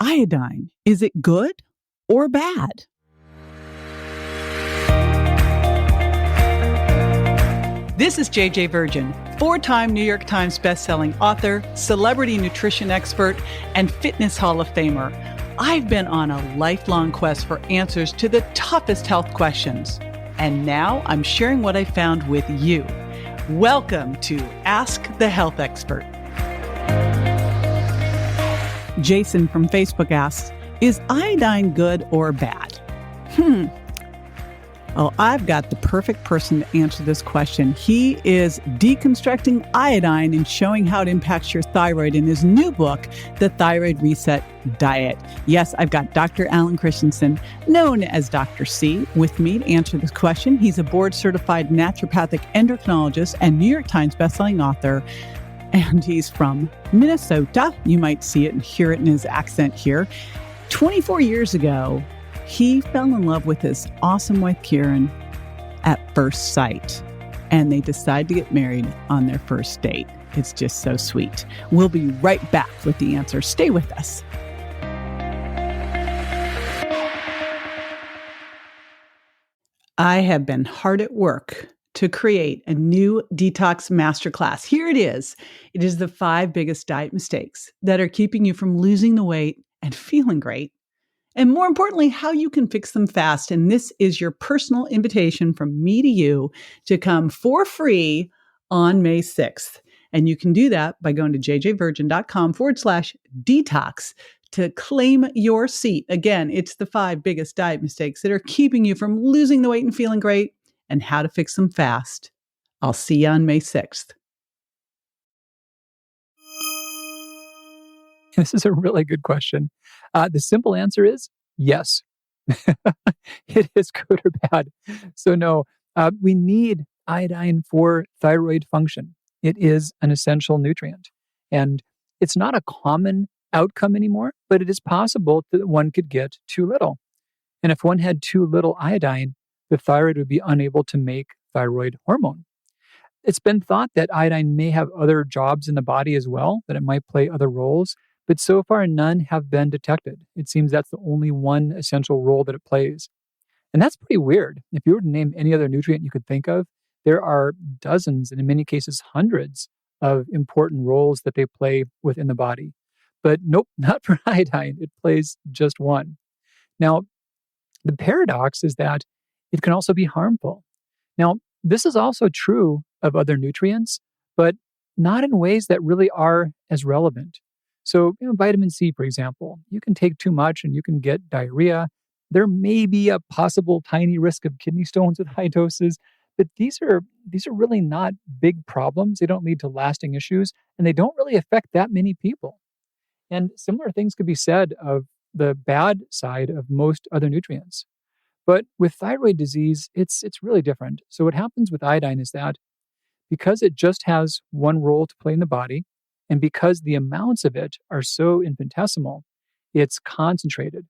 iodine? Is it good or bad? This is JJ Virgin, 4-time New York Times bestselling author, celebrity nutrition expert, and fitness Hall of Famer. I've been on a lifelong quest for answers to the toughest health questions. And now I'm sharing what I found with you. Welcome to Ask the Health Expert. Jason from Facebook asks, is iodine good or bad? Well, I've got the perfect person to answer this question. He is deconstructing iodine and showing how it impacts your thyroid in his new book, The Thyroid Reset Diet. Yes, I've got Dr. Alan Christianson, known as Dr. C, with me to answer this question. He's a board-certified naturopathic endocrinologist and New York Times bestselling author, and he's from Minnesota. You might see it and hear it in his accent here. 24 years ago, he fell in love with his awesome wife, Karen, at first sight, and they decided to get married on their first date. It's just so sweet. We'll be right back with the answer. Stay with us. I have been hard at work to create a new detox masterclass. Here it is. It is the 5 biggest diet mistakes that are keeping you from losing the weight and feeling great. And more importantly, how you can fix them fast. And this is your personal invitation from me to you to come for free on May 6th. And you can do that by going to jjvirgin.com/detox to claim your seat. Again, it's the 5 biggest diet mistakes that are keeping you from losing the weight and feeling great and how to fix them fast. I'll see you on May 6th. This is a really good question. The simple answer is yes. It is good or bad. So no, we need iodine for thyroid function. It is an essential nutrient. And it's not a common outcome anymore, but it is possible that one could get too little. And if one had too little iodine, the thyroid would be unable to make thyroid hormone. It's been thought that iodine may have other jobs in the body as well, that it might play other roles. But so far, none have been detected. It seems that's the only one essential role that it plays. And that's pretty weird. If you were to name any other nutrient you could think of, there are dozens, and in many cases, hundreds of important roles that they play within the body. But nope, not for iodine. It plays just one. Now, the paradox is that it can also be harmful. Now, this is also true of other nutrients, but not in ways that really are as relevant. So, vitamin C, for example, you can take too much and you can get diarrhea. There may be a possible tiny risk of kidney stones with high doses, but these are really not big problems. They don't lead to lasting issues, and they don't really affect that many people. And similar things could be said of the bad side of most other nutrients. But with thyroid disease, it's really different. So what happens with iodine is that because it just has one role to play in the body, and because the amounts of it are so infinitesimal, it's concentrated.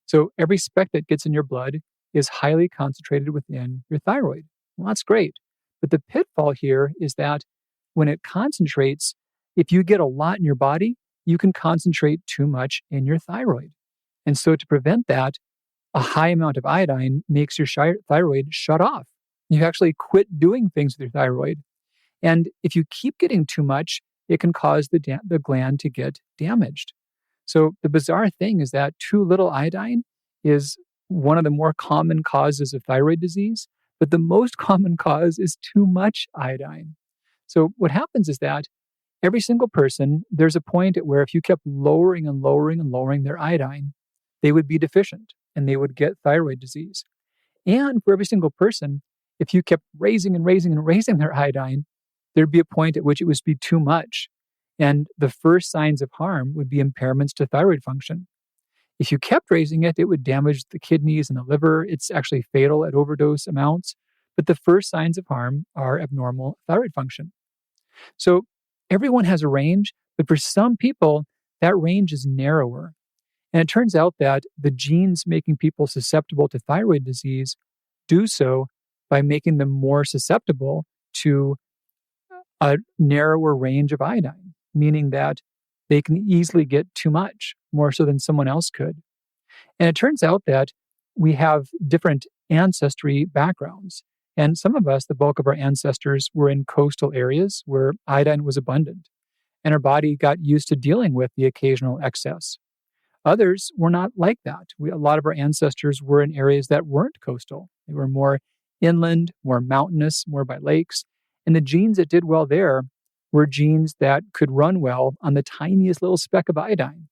So every speck that gets in your blood is highly concentrated within your thyroid. Well, that's great. But the pitfall here is that when it concentrates, if you get a lot in your body, you can concentrate too much in your thyroid. And so to prevent that, a high amount of iodine makes your thyroid shut off. You actually quit doing things with your thyroid. And if you keep getting too much, it can cause the gland to get damaged. So the bizarre thing is that too little iodine is one of the more common causes of thyroid disease, but the most common cause is too much iodine. So what happens is that every single person, there's a point at where if you kept lowering and lowering and lowering their iodine, they would be deficient and they would get thyroid disease. And for every single person, if you kept raising and raising and raising their iodine, there'd be a point at which it would be too much. And the first signs of harm would be impairments to thyroid function. If you kept raising it, it would damage the kidneys and the liver. It's actually fatal at overdose amounts. But the first signs of harm are abnormal thyroid function. So everyone has a range, but for some people, that range is narrower. And it turns out that the genes making people susceptible to thyroid disease do so by making them more susceptible to a narrower range of iodine, meaning that they can easily get too much, more so than someone else could. And it turns out that we have different ancestry backgrounds. And some of us, the bulk of our ancestors, were in coastal areas where iodine was abundant, and our body got used to dealing with the occasional excess. Others were not like that. A lot of our ancestors were in areas that weren't coastal. They were more inland, more mountainous, more by lakes. And the genes that did well there were genes that could run well on the tiniest little speck of iodine.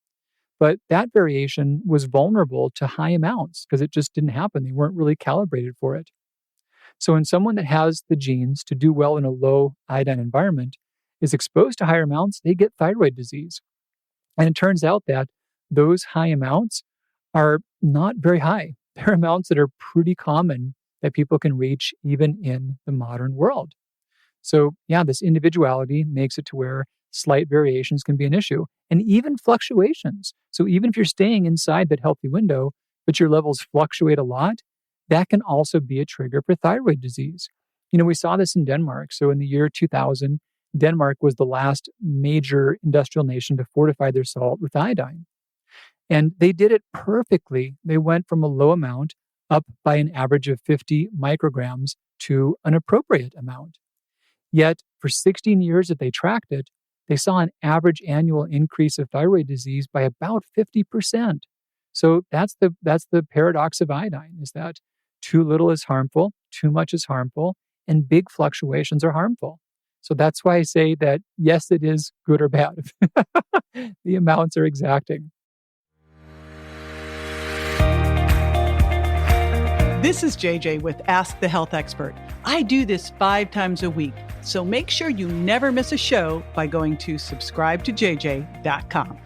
But that variation was vulnerable to high amounts because it just didn't happen. They weren't really calibrated for it. So when someone that has the genes to do well in a low iodine environment is exposed to higher amounts, they get thyroid disease. And it turns out that those high amounts are not very high. They're amounts that are pretty common that people can reach even in the modern world. So yeah, this individuality makes it to where slight variations can be an issue, and even fluctuations. So even if you're staying inside that healthy window, but your levels fluctuate a lot, that can also be a trigger for thyroid disease. We saw this in Denmark. So in the year 2000, Denmark was the last major industrial nation to fortify their salt with iodine. And they did it perfectly. They went from a low amount up by an average of 50 micrograms to an appropriate amount. Yet for 16 years that they tracked it, they saw an average annual increase of thyroid disease by about 50%. So that's the paradox of iodine, is that too little is harmful, too much is harmful, and big fluctuations are harmful. So that's why I say that, yes, it is good or bad. The amounts are exacting. This is JJ with Ask the Health Expert. I do this 5 times a week, so make sure you never miss a show by going to subscribetoJJ.com.